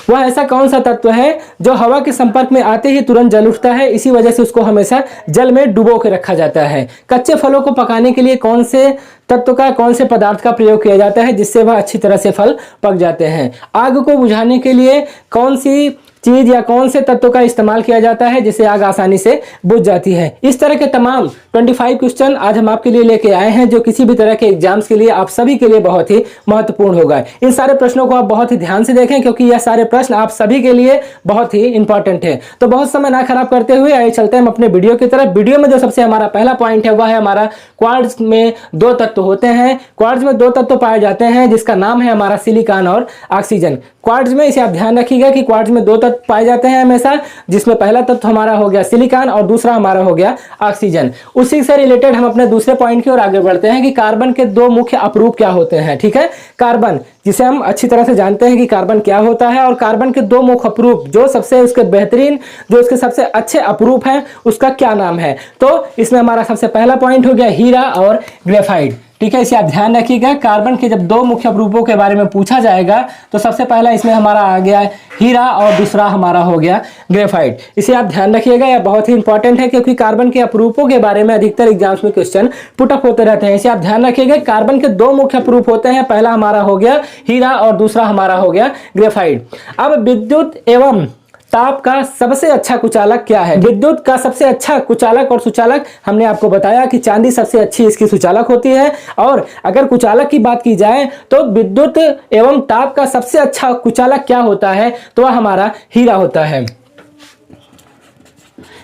वह ऐसा कौन सा तत्व है जो हवा के संपर्क में आते ही तुरंत जल उठता है, इसी वजह से उसको हमेशा जल में डुबो के रखा जाता है। कच्चे फलों को पकाने के लिए कौन से तत्व का, कौन से पदार्थ का प्रयोग किया जाता है जिससे वह अच्छी तरह से फल पक जाते हैं। आग को बुझाने के लिए कौन सी चीज या कौन से तत्व का इस्तेमाल किया जाता है जिससे आग आसानी से बुझ जाती है। इस तरह के तमाम 25 क्वेश्चन आज हम आपके लिए लेके आए हैं जो किसी भी तरह के एग्जाम्स के लिए आप सभी के लिए बहुत ही महत्वपूर्ण होगा। इन सारे प्रश्नों को आप बहुत ही ध्यान से देखें क्योंकि यह सारे प्रश्न आप सभी के लिए बहुत ही इंपॉर्टेंट है। तो बहुत समय ना खराब करते हुए आइए चलते हैं हम अपने वीडियो की तरफ। वीडियो में जो सबसे हमारा पहला पॉइंट है वह है हमारा क्वार्ट्ज में दो तत्व होते हैं। क्वार्ट्ज में दो तत्व पाए जाते हैं जिसका नाम है हमारा सिलिकॉन और ऑक्सीजन। क्वार्ट्ज में, इसे आप ध्यान रखिएगा कि क्वार्ट्ज में दो तत्व पाए जाते हैं हमेशा, जिसमें पहला तत्व हमारा हो गया सिलिकॉन और दूसरा हमारा हो गया ऑक्सीजन। उसी से रिलेटेड हम अपने दूसरे पॉइंट की ओर आगे बढ़ते हैं कि कार्बन के दो मुख्य अपरूप क्या होते हैं। ठीक है, कार्बन जिसे हम अच्छी तरह से जानते हैं कि कार्बन क्या होता है, और कार्बन के दो मुख्य अपरूप जो सबसे उसके बेहतरीन, जो उसके सबसे अच्छे अपरूप हैं उसका क्या नाम है। तो इसमें हमारा सबसे पहला पॉइंट हो गया हीरा और ग्रेफाइट। ठीक है, इसे आप ध्यान रखिएगा। कार्बन के जब दो मुख्य अपरूपों के बारे में पूछा जाएगा तो सबसे पहला इसमें हमारा आ गया हीरा और दूसरा हमारा हो गया ग्रेफाइट। इसे आप ध्यान रखिएगा, यह बहुत ही इंपॉर्टेंट है क्योंकि कार्बन के अपरूपों के बारे में अधिकतर एग्जाम्स में क्वेश्चन पुटअप होते रहते हैं। इसे आप ध्यान रखिएगा, कार्बन के दो मुख्य अपरूप होते हैं, पहला हमारा हो गया हीरा और दूसरा हमारा हो गया ग्रेफाइट। अब विद्युत एवं ताप का सबसे अच्छा कुचालक क्या है। विद्युत का सबसे अच्छा कुचालक और सुचालक हमने आपको बताया कि चांदी सबसे अच्छी इसकी सुचालक होती है, और अगर कुचालक की बात की जाए तो विद्युत एवं ताप का सबसे अच्छा कुचालक क्या होता है, तो वह हमारा हीरा होता है।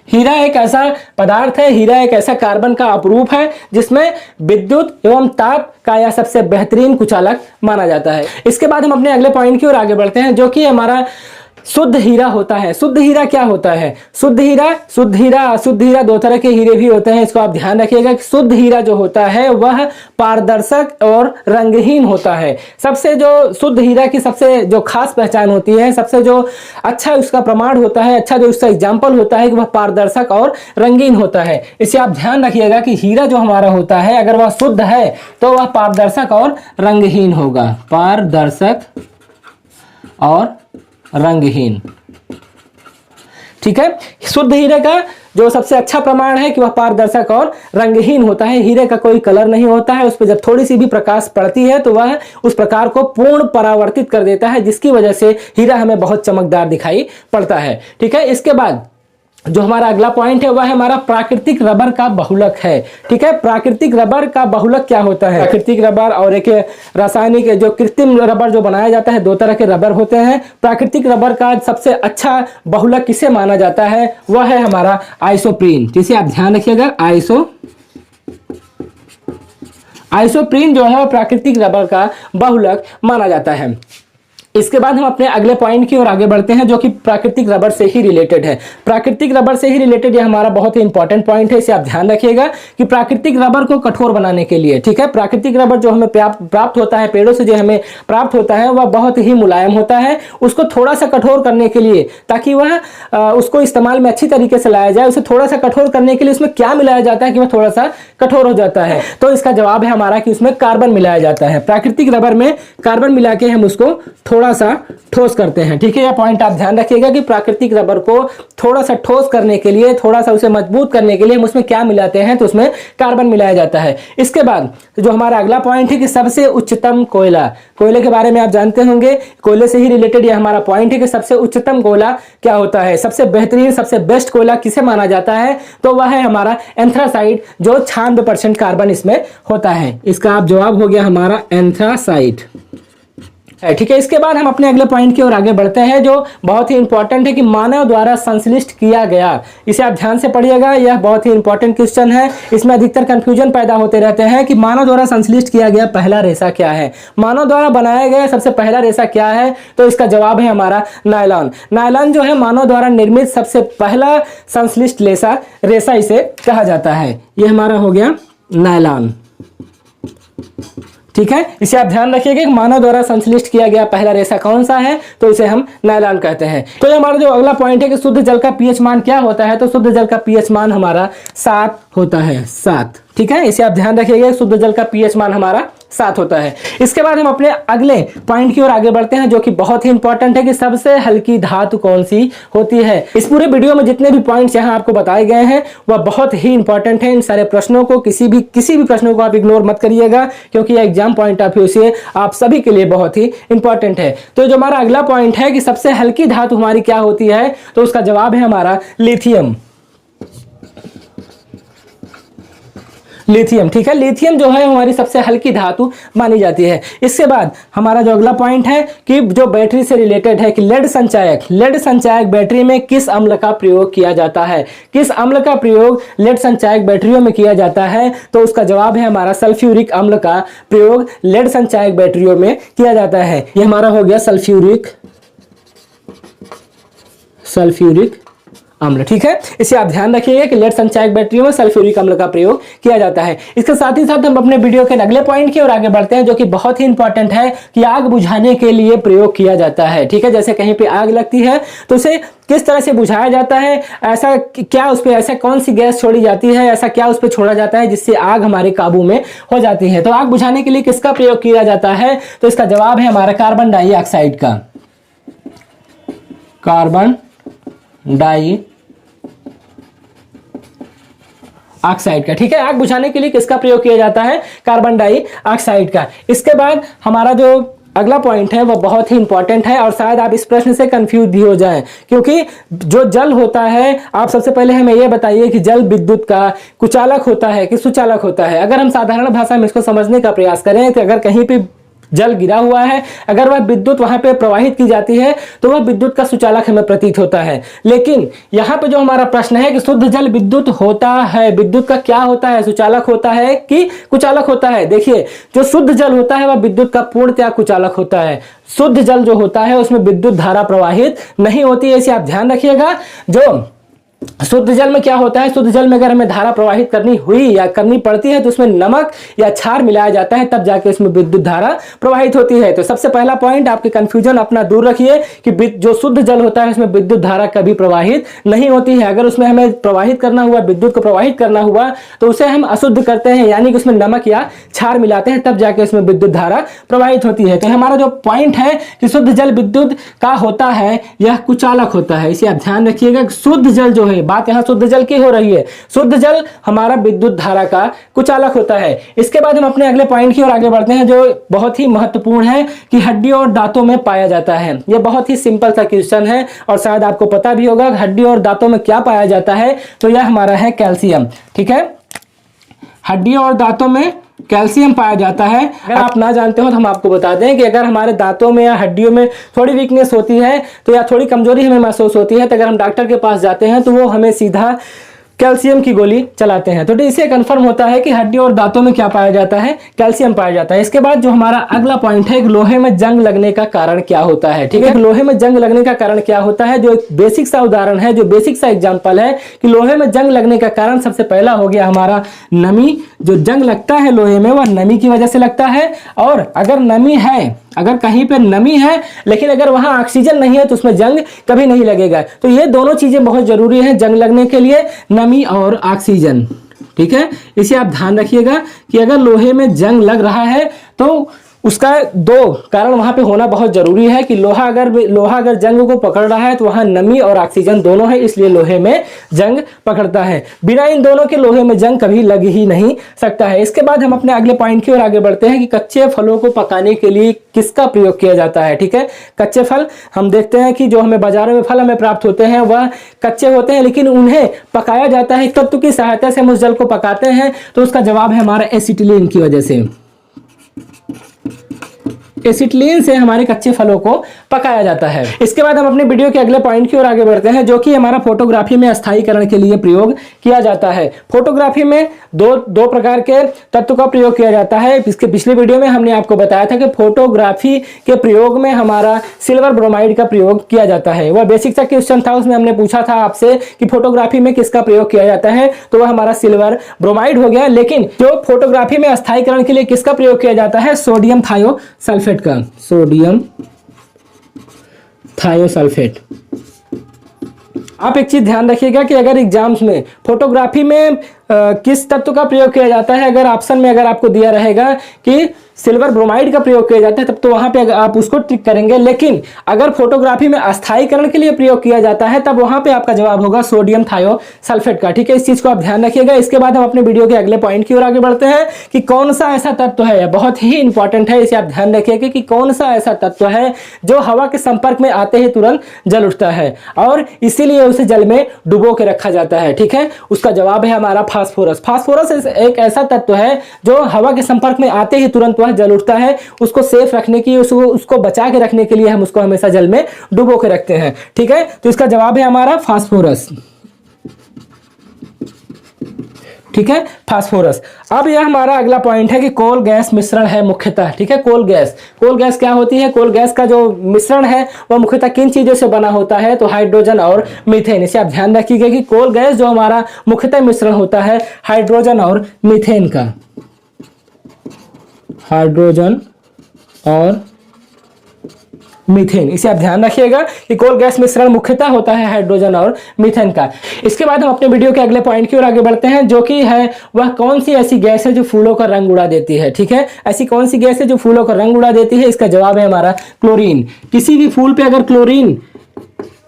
हीरा एक ऐसा पदार्थ है, हीरा एक ऐसा कार्बन का अपरूप है जिसमें विद्युत एवं ताप का यह सबसे बेहतरीन कुचालक माना जाता है। इसके बाद हम अपने अगले पॉइंट की ओर आगे बढ़ते हैं जो कि हमारा शुद्ध हीरा होता है। शुद्ध हीरा क्या होता है। शुद्ध हीरा अशुद्ध हीरा दो तरह के हीरे भी होते हैं, इसको आप ध्यान रखिएगा कि शुद्ध हीरा जो होता है वह पारदर्शक और रंगहीन होता है। सबसे जो शुद्ध हीरा की सबसे जो खास पहचान होती है, सबसे जो अच्छा उसका प्रमाण होता है, अच्छा जो उसका एग्जाम्पल होता है कि वह पारदर्शक और रंगीन होता है। इसे आप ध्यान रखिएगा कि हीरा जो हमारा होता है अगर वह शुद्ध है तो वह पारदर्शक और रंगहीन होगा। पारदर्शक और रंगहीन। ठीक है, शुद्ध हीरे का जो सबसे अच्छा प्रमाण है कि वह पारदर्शक और रंगहीन होता है। हीरे का कोई कलर नहीं होता है, उस पर जब थोड़ी सी भी प्रकाश पड़ती है तो वह उस प्रकार को पूर्ण परावर्तित कर देता है, जिसकी वजह से हीरा हमें बहुत चमकदार दिखाई पड़ता है। ठीक है, इसके बाद जो हमारा अगला पॉइंट है वह है हमारा प्राकृतिक रबर का बहुलक है। ठीक है, प्राकृतिक रबर का बहुलक क्या होता है। प्राकृतिक रबर और एक रासायनिक जो कृत्रिम रबर जो बनाया जाता है, दो तरह के रबर होते हैं। प्राकृतिक रबर का सबसे अच्छा बहुलक किसे माना जाता है, वह है हमारा आइसोप्रीन। जिसे आप ध्यान रखिएगा, आइसोप्रीन जो है प्राकृतिक रबर का बहुलक माना जाता है। इसके बाद हम अपने अगले पॉइंट की ओर आगे बढ़ते हैं जो कि प्राकृतिक रबर से ही रिलेटेड है। प्राकृतिक रबर से ही रिलेटेड यह हमारा बहुत ही इंपॉर्टेंट पॉइंट है। इसे आप ध्यान रखिएगा कि प्राकृतिक रबर को कठोर बनाने के लिए, ठीक है, प्राकृतिक रबर जो हमें प्राप्त होता है, पेड़ों से जो हमें प्राप्त होता है वह बहुत ही मुलायम होता है। उसको थोड़ा सा कठोर करने के लिए, ताकि वह उसको इस्तेमाल में अच्छी तरीके से लाया जाए, उसे थोड़ा सा कठोर करने के लिए उसमें क्या मिलाया जाता है कि वह थोड़ा सा कठोर हो जाता है, तो इसका जवाब है हमारा कि उसमें कार्बन मिलाया जाता है। प्राकृतिक रबर में कार्बन मिला के हम उसको थोड़ा सा ठोस करते हैं। ठीक है, यह पॉइंट आप ध्यान रखिएगा कि प्राकृतिक रबर को थोड़ा सा ठोस करने के लिए, थोड़ा सा उसे मजबूत करने के लिए हम उसमें क्या मिलाते हैं, तो उसमें कार्बन मिलाया जाता है। इसके बाद जो हमारा अगला पॉइंट है कि सबसे उच्चतम कोयला, कोयले के बारे में आप जानते होंगे, कोयले से ही रिलेटेड यह हमारा पॉइंट है कि सबसे उच्चतम कोयला क्या होता है, सबसे बेहतरीन, सबसे बेस्ट कोयला किसे माना जाता है, तो वह है हमारा एंथ्रासाइट, जो 96% कार्बन इसमें होता है। इसका आप जवाब हो गया हमारा एंथ्रासाइट। ठीक है, इसके बाद हम अपने अगले पॉइंट की ओर आगे बढ़ते हैं जो बहुत ही इंपॉर्टेंट है कि मानव द्वारा संश्लिष्ट किया गया। इसे आप ध्यान से पढ़िएगा, यह बहुत ही इंपॉर्टेंट क्वेश्चन है। इसमें अधिकतर कंफ्यूजन पैदा होते रहते हैं कि मानव द्वारा संश्लिष्ट किया गया पहला रेशा क्या है, मानव द्वारा बनाया गया सबसे पहला रेशा क्या है, तो इसका जवाब है हमारा नायलॉन। नायलॉन जो है मानव द्वारा निर्मित सबसे पहला संश्लिष्ट रेशा इसे कहा जाता है। यह हमारा हो गया नायलॉन। ठीक है, इसे आप ध्यान रखिएगा कि मानव द्वारा संश्लिष्ट किया गया पहला रेशा कौन सा है, तो इसे हम नायलॉन कहते हैं। तो ये हमारा जो अगला पॉइंट है कि शुद्ध जल का पीएच मान क्या होता है, तो शुद्ध जल का पीएच मान हमारा 7 होता है, 7। ठीक है, इसे आप ध्यान रखिएगा, शुद्ध जल का पीएच मान हमारा साथ होता है। इसके बाद हम अपने अगले पॉइंट की ओर आगे बढ़ते हैं जो कि बहुत ही इंपॉर्टेंट है कि सबसे हल्की धातु कौन सी होती है। इस पूरे वीडियो में जितने भी पॉइंट्स यहाँ आपको बताए गए हैं वह बहुत ही इंपॉर्टेंट है। इन सारे प्रश्नों को किसी भी प्रश्नों को आप इग्नोर मत करिएगा क्योंकि यह एग्जाम पॉइंट ऑफ व्यू से आप सभी के लिए बहुत ही इंपॉर्टेंट है। तो जो हमारा अगला पॉइंट है कि सबसे हल्की धातु हमारी क्या होती है, तो उसका जवाब है हमारा लिथियम। लिथियम, ठीक है, लिथियम जो है हमारी सबसे हल्की धातु मानी जाती है। इसके बाद हमारा जो अगला पॉइंट है कि जो बैटरी से रिलेटेड है कि लेड संचायक बैटरी में किस अम्ल का प्रयोग किया जाता है, किस अम्ल का प्रयोग लेड संचायक बैटरियों में किया जाता है, तो उसका जवाब है हमारा सल्फ्यूरिक अम्ल का प्रयोग लेड संचायक बैटरियों में किया जाता है। यह हमारा हो गया सल्फ्यूरिक अम्ल, ठीक है। इसे आप ध्यान रखिएगा कि लेड संचायक बैटरियों में सल्फ्यूरिक अम्ल का प्रयोग किया जाता है। इसके साथ ही साथ हम अपने वीडियो के अगले पॉइंट की ओर आगे बढ़ते हैं जो कि बहुत ही इंपॉर्टेंट है कि आग बुझाने के लिए प्रयोग किया जाता है, ठीक है। जैसे कहीं पे आग लगती है तो उसे किस तरह से बुझाया जाता है, ऐसा क्या उस पर ऐसा कौन सी गैस छोड़ी जाती है, ऐसा क्या उस पर छोड़ा जाता है जिससे आग हमारे काबू में हो जाती है। तो आग बुझाने के लिए किसका प्रयोग किया जाता है, तो इसका जवाब है हमारा कार्बन डाइऑक्साइड का, कार्बन डाइऑक्साइड का, ठीक है। आग बुझाने के लिए किसका प्रयोग किया जाता है, कार्बन डाइऑक्साइड का। इसके बाद हमारा जो अगला पॉइंट है वह बहुत ही इंपॉर्टेंट है और शायद आप इस प्रश्न से कंफ्यूज भी हो जाएं क्योंकि जो जल होता है, आप सबसे पहले हमें यह बताइए कि जल विद्युत का कुचालक होता है कि सुचालक होता है। अगर हम साधारण भाषा में इसको समझने का प्रयास करें तो अगर कहीं पे जल गिरा हुआ है, अगर वह विद्युत वहां पे प्रवाहित की जाती है तो वह विद्युत का सुचालक हमें प्रतीत होता है। लेकिन यहाँ पे जो हमारा प्रश्न है कि शुद्ध जल विद्युत होता है, विद्युत का क्या होता है, सुचालक होता है कि कुचालक होता है। देखिए, जो शुद्ध जल होता है वह विद्युत का पूर्णतया कुचालक होता है। शुद्ध जल जो होता है उसमें विद्युत धारा प्रवाहित नहीं होती है, इसे आप ध्यान रखिएगा। जो शुद्ध जल में क्या होता है, शुद्ध जल में अगर हमें धारा प्रवाहित करनी हुई या करनी पड़ती है तो उसमें नमक या क्षार मिलाया जाता है, तब जाके उसमें विद्युत धारा प्रवाहित होती है। तो सबसे पहला पॉइंट, आपके कंफ्यूजन अपना दूर रखिए कि जो शुद्ध जल होता है उसमें विद्युत धारा कभी प्रवाहित नहीं होती है। अगर उसमें हमें प्रवाहित करना हुआ, विद्युत को प्रवाहित करना हुआ, तो उसे हम अशुद्ध करते हैं, यानी कि उसमें नमक या क्षार मिलाते हैं, तब जाके उसमें विद्युत धारा प्रवाहित होती है। तो हमारा जो पॉइंट है कि शुद्ध जल विद्युत का होता है, यह कुचालक होता है। इसे आप ध्यान रखिएगा। शुद्ध जल जो है, बात यहां शुद्ध जल की हो रही है, शुद्ध जल हमारा विद्युत धारा का कुचालक होता है। इसके बाद हम अपने अगले पॉइंट की ओर आगे बढ़ते हैं जो बहुत ही महत्वपूर्ण है कि हड्डियों और दांतों में पाया जाता है। यह बहुत ही सिंपल सा क्वेश्चन है और शायद आपको पता भी होगा हड्डियों और दांतों में क्या पाया जाता है, तो यह हमारा है कैल्शियम, ठीक है। हड्डियों और दांतों में कैल्शियम पाया जाता है। अगर आप ना जानते हो तो हम आपको बता दें कि अगर हमारे दांतों में या हड्डियों में थोड़ी वीकनेस होती है तो या थोड़ी कमजोरी हमें महसूस होती है, तो अगर हम डॉक्टर के पास जाते हैं तो वो हमें सीधा कैल्शियम की गोली चलाते हैं। तो इससे कंफर्म होता है कि हड्डी और दांतों में क्या पाया जाता है, कैल्शियम पाया जाता है। इसके बाद जो हमारा अगला पॉइंट है, लोहे में जंग लगने का कारण क्या होता है, ठीक है। लोहे में जंग लगने का कारण क्या होता है, जो एक बेसिक सा उदाहरण है, जो बेसिक सा एग्जांपल है कि लोहे में जंग लगने का कारण सबसे पहला हो गया हमारा नमी। जो जंग लगता है लोहे में वह नमी की वजह से लगता है, और अगर नमी है, अगर कहीं पे नमी है लेकिन अगर वहां ऑक्सीजन नहीं है तो उसमें जंग कभी नहीं लगेगा। तो ये दोनों चीजें बहुत जरूरी हैं जंग लगने के लिए, नमी और ऑक्सीजन, ठीक है। इसे आप ध्यान रखिएगा कि अगर लोहे में जंग लग रहा है तो उसका दो कारण वहां पे होना बहुत जरूरी है कि लोहा अगर जंग को पकड़ रहा है तो वहां नमी और ऑक्सीजन दोनों है, इसलिए लोहे में जंग पकड़ता है। बिना इन दोनों के लोहे में जंग कभी लग ही नहीं सकता है। इसके बाद हम अपने अगले पॉइंट की ओर आगे बढ़ते हैं कि कच्चे फलों को पकाने के लिए किसका प्रयोग किया जाता है, ठीक है। कच्चे फल हम देखते हैं कि जो हमें बाजारों में फल हमें प्राप्त होते हैं वह कच्चे होते हैं, लेकिन उन्हें पकाया जाता है, तत्व की सहायता से हम उस जल को पकाते हैं। तो उसका जवाब है हमारा एसिटिलीन की वजह से। एसिटिलीन से हमारे कच्चे फलों को पकाया जाता है। इसके बाद हम अपने वीडियो के अगले पॉइंट की ओर आगे बढ़ते हैं जो कि हमारा फोटोग्राफी में अस्थायीकरण के लिए प्रयोग किया जाता है। फोटोग्राफी में दो प्रकार के तत्व का प्रयोग किया जाता है। इसके पिछले वीडियो में हमने आपको बताया था कि फोटोग्राफी के प्रयोग में हमारा सिल्वर ब्रोमाइड का प्रयोग किया जाता है। वह बेसिक सा क्वेश्चन था, उसमें हमने पूछा था आपसे कि फोटोग्राफी में किसका प्रयोग किया जाता है, तो वह हमारा सिल्वर ब्रोमाइड हो गया। लेकिन जो फोटोग्राफी में अस्थायीकरण के लिए किसका प्रयोग किया जाता है, सोडियम थायोसल्फेट का, सोडियम थायोसल्फेट। आप एक चीज ध्यान रखिएगा कि अगर एग्जाम्स में फोटोग्राफी में किस तत्व का प्रयोग किया जाता है, अगर ऑप्शन में अगर आपको दिया रहेगा कि सिल्वर ब्रोमाइड का प्रयोग किया जाता है तब तो वहां पे आप उसको टिक करेंगे। लेकिन अगर फोटोग्राफी में अस्थायीकरण के लिए प्रयोग किया जाता है तब वहां पे आपका जवाब होगा सोडियम थायोसल्फेट का। ठीक है, इस चीज को आप ध्यान रखिएगा। इसके बाद हम अपने वीडियो के अगले पॉइंट की ओर आगे बढ़ते हैं कि कौन सा ऐसा तत्व है, बहुत ही इंपॉर्टेंट है, इसे आप ध्यान रखिएगा कि कौन सा ऐसा तत्व है जो हवा के संपर्क में आते ही तुरंत जल उठता है और इसीलिए उसे जल में डुबो के रखा जाता है। ठीक है, उसका जवाब है हमारा फास्फोरस। फास्फोरस एक ऐसा तत्व है जो हवा के संपर्क में आते ही तुरंत वह जल उठता है। उसको सेफ रखने की, उसको बचा के रखने के लिए हम उसको हमेशा जल में डुबो के रखते हैं। ठीक है, तो इसका जवाब है हमारा फास्फोरस। ठीक है, फास्फोरस। अब यह हमारा अगला पॉइंट है कि कोल गैस मिश्रण है मुख्यतः। ठीक है, कोल गैस क्या होती है? कोल गैस का जो मिश्रण है वह मुख्यतः किन चीजों से बना होता है? तो हाइड्रोजन और मीथेन। इसे आप ध्यान रखिएगा कि कोल गैस जो हमारा मुख्यतः मिश्रण होता है हाइड्रोजन और मीथेन का। हाइड्रोजन और मीथेन, इसे आप ध्यान रखिएगा कि कोल गैस मिश्रण मुख्यतः होता है हाइड्रोजन और मीथेन का। इसके बाद हम अपने वीडियो के अगले पॉइंट की ओर आगे बढ़ते हैं, जो कि है वह कौन सी ऐसी गैस है जो फूलों का रंग उड़ा देती है। ठीक है, ऐसी कौन सी गैस है जो फूलों का रंग उड़ा देती है? इसका जवाब है हमारा क्लोरीन। किसी भी फूल पे अगर क्लोरीन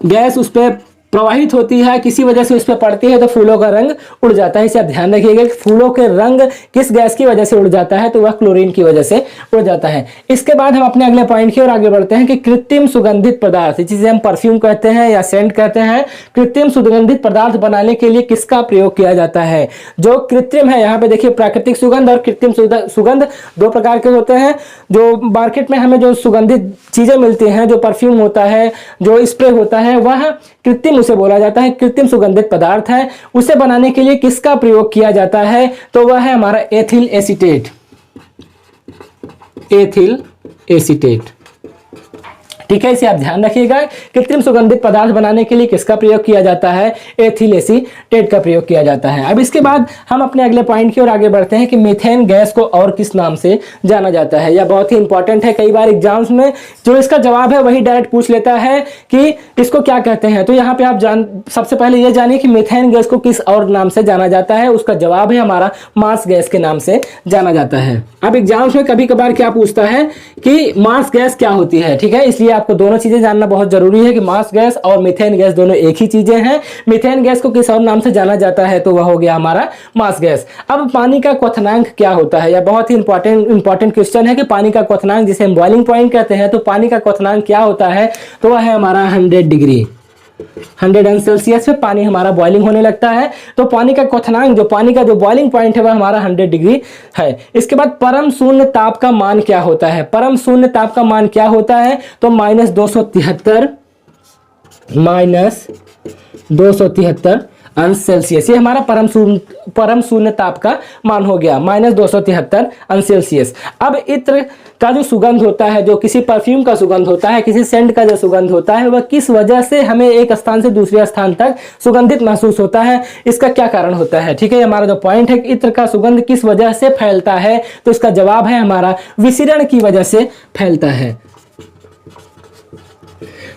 गैस उस पर प्रवाहित होती है, किसी वजह से उस पर पड़ती है तो फूलों का रंग उड़ जाता है। इसे आप ध्यान रखिएगा कि फूलों के रंग किस गैस की वजह से उड़ जाता है? तो वह क्लोरीन की वजह से उड़ जाता है। इसके बाद हम अपने अगले पॉइंट की ओर आगे बढ़ते हैं कि कृत्रिम सुगंधित पदार्थ, जिसे हम परफ्यूम कहते हैं या सेंट कहते हैं, कृत्रिम सुगंधित पदार्थ बनाने के लिए किसका प्रयोग किया जाता है? जो कृत्रिम है, यहाँ पे देखिए प्राकृतिक सुगंध और कृत्रिम सुगंध दो प्रकार के होते हैं। जो मार्केट में हमें जो सुगंधित चीजें मिलती हैं, जो परफ्यूम होता है, जो स्प्रे होता है, वह कृत्रिम उसे बोला जाता है, कृत्रिम सुगंधित पदार्थ है। उसे बनाने के लिए किसका प्रयोग किया जाता है? तो वह है हमारा एथिल एसीटेट। Ethyl acetate. ठीक है, इसे आप ध्यान रखिएगा। कृत्रिम सुगंधित पदार्थ बनाने के लिए किसका प्रयोग किया जाता है? एथिल एसीटेट का प्रयोग किया जाता है। अब इसके बाद हम अपने अगले पॉइंट की ओर आगे बढ़ते हैं कि मीथेन गैस को और किस नाम से जाना जाता है। यह बहुत ही इंपॉर्टेंट है। कई बार एग्जाम्स में जो इसका जवाब है वही डायरेक्ट पूछ लेता है कि इसको क्या कहते हैं। तो यहाँ पे आप सबसे पहले यह जानिए कि मीथेन गैस को किस और नाम से जाना जाता है। उसका जवाब है हमारा मार्स गैस के नाम से जाना जाता है। अब एग्जाम्स में कभी कभार क्या पूछता है कि मार्स गैस क्या होती है। ठीक है, इसलिए आपको दोनों चीजें जानना बहुत जरूरी है कि मार्स गैस और मीथेन गैस दोनों एक ही चीजें हैं। मीथेन गैस को किस और नाम से जाना जाता है? तो वह हो गया हमारा मार्स गैस। अब पानी का क्वथनांक क्या होता है? यह बहुत ही इंपॉर्टेंट क्वेश्चन है कि पानी का क्वथनांक, जिसे हम बॉइलिंग पॉइंट कहते हैं, तो पानी का क्वथनांक क्या होता है? तो वह है हमारा 100 डिग्री। 100 सेल्सियस पे पानी हमारा बॉइलिंग होने लगता है। तो पानी का क्वथनांक, जो पानी का जो बॉइलिंग पॉइंट है, वह हमारा 100 डिग्री है। इसके बाद परम शून्य ताप का मान क्या होता है? परम शून्य ताप का मान क्या होता है? तो -273 अंश सेल्सियस। ये हमारा परम शून्य ताप का मान हो गया, -273 अंश सेल्सियस। अब इत्र का जो सुगंध होता है, जो किसी परफ्यूम का सुगंध होता है, किसी सेंट का जो सुगंध होता है, वह किस वजह से हमें एक स्थान से दूसरे स्थान तक सुगंधित महसूस होता है? इसका क्या कारण होता है? ठीक है, हमारा जो पॉइंट है इत्र का सुगंध किस वजह से फैलता है? तो इसका जवाब है हमारा विकिरण की वजह से फैलता है।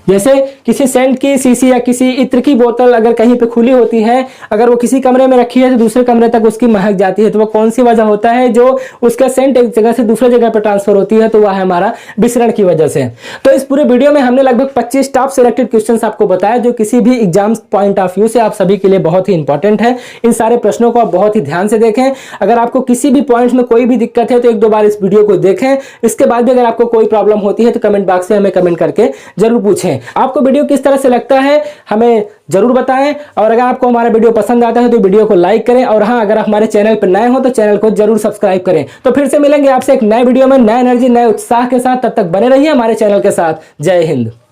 जैसे किसी सेंट की शीशी या किसी इत्र की बोतल अगर कहीं पे खुली होती है, अगर वो किसी कमरे में रखी है तो दूसरे कमरे तक उसकी महक जाती है, तो वो कौन सी वजह होता है जो उसका सेंट एक जगह से दूसरे जगह पर ट्रांसफर होती है? तो वह है हमारा विकिरण की वजह से। तो इस पूरे वीडियो में हमने लगभग 25 टॉप सिलेक्टेड क्वेश्चंस आपको बताया, जो किसी भी एग्जाम पॉइंट ऑफ व्यू से आप सभी के लिए बहुत ही इंपॉर्टेंट है। इन सारे प्रश्नों को आप बहुत ही ध्यान से देखें। अगर आपको किसी भी पॉइंट में कोई भी दिक्कत है तो एक दो बार इस वीडियो को देखें। इसके बाद भी अगर आपको कोई प्रॉब्लम होती है तो कमेंट बॉक्स में हमें कमेंट करके जरूर पूछें। आपको वीडियो किस तरह से लगता है हमें जरूर बताएं, और अगर आपको हमारा वीडियो पसंद आता है तो वीडियो को लाइक करें, और हाँ, अगर आप हमारे चैनल पर नए हो तो चैनल को जरूर सब्सक्राइब करें। तो फिर से मिलेंगे आपसे एक नए वीडियो में नए एनर्जी, नए उत्साह के साथ। तब तक बने रहिए हमारे चैनल के साथ। जय हिंद।